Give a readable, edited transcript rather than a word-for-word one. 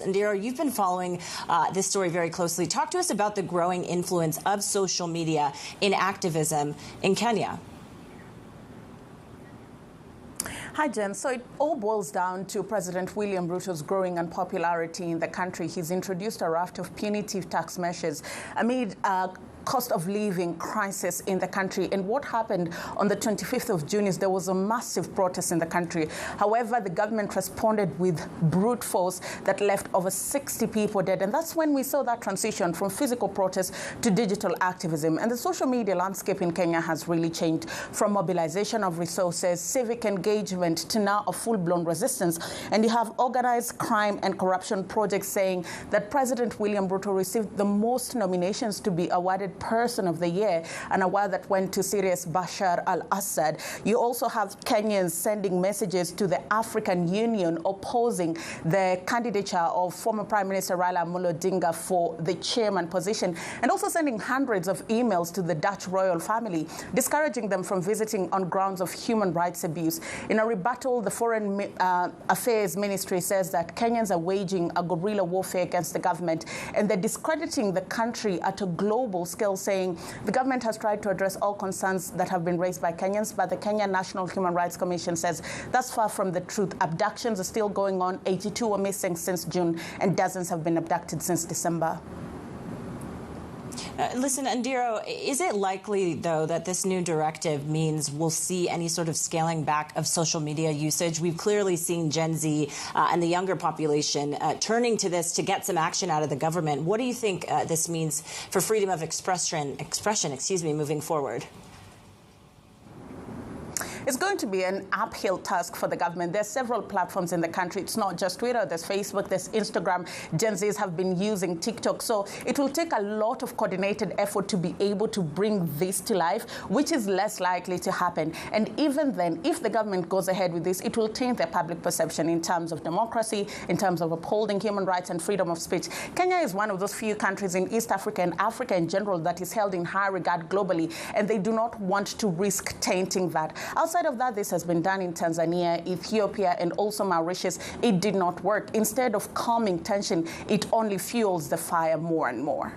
Ndiro, you've been following this story very closely. Talk to us about the growing influence of social media in activism in Kenya. Hi, Jen. So it all boils down to President William Ruto's growing unpopularity in the country. He's introduced a raft of punitive tax measures amid cost of living crisis in the country. And what happened on the 25th of June is there was a massive protest in the country. However, the government responded with brute force that left over 60 people dead. And that's when we saw that transition from physical protest to digital activism. And the social media landscape in Kenya has really changed from mobilization of resources, civic engagement, to now a full-blown resistance. And you have organized crime and corruption projects saying that President William Ruto received the most nominations to be awarded Person of the Year, an award that went to Syria's Bashar al-Assad. You also have Kenyans sending messages to the African Union opposing the candidature of former Prime Minister Raila Amolo Odinga for the chairman position, and also sending hundreds of emails to the Dutch royal family, discouraging them from visiting on grounds of human rights abuse. In a rebuttal, the Foreign Affairs Ministry says that Kenyans are waging a guerrilla warfare against the government, and they're discrediting the country at a global scale, saying the government has tried to address all concerns that have been raised by Kenyans, but the Kenya National Human Rights Commission says that's far from the truth. Abductions are still going on. 82 were missing since June, and dozens have been abducted since December. Listen, Ndiro, is it likely, though, that this new directive means we'll see any sort of scaling back of social media usage? We've clearly seen Gen Z and the younger population turning to this to get some action out of the government. What do you think this means for freedom of expression, moving forward? It's going to be an uphill task for the government. There's several platforms in the country. It's not just Twitter. There's Facebook, there's Instagram. Gen Zs have been using TikTok. So it will take a lot of coordinated effort to be able to bring this to life, which is less likely to happen. And even then, if the government goes ahead with this, it will taint their public perception in terms of democracy, in terms of upholding human rights and freedom of speech. Kenya is one of those few countries in East Africa and Africa in general that is held in high regard globally, and they do not want to risk tainting that. Outside of that, this has been done in Tanzania, Ethiopia, and also Mauritius. It did not work. Instead of calming tension, it only fuels the fire more and more.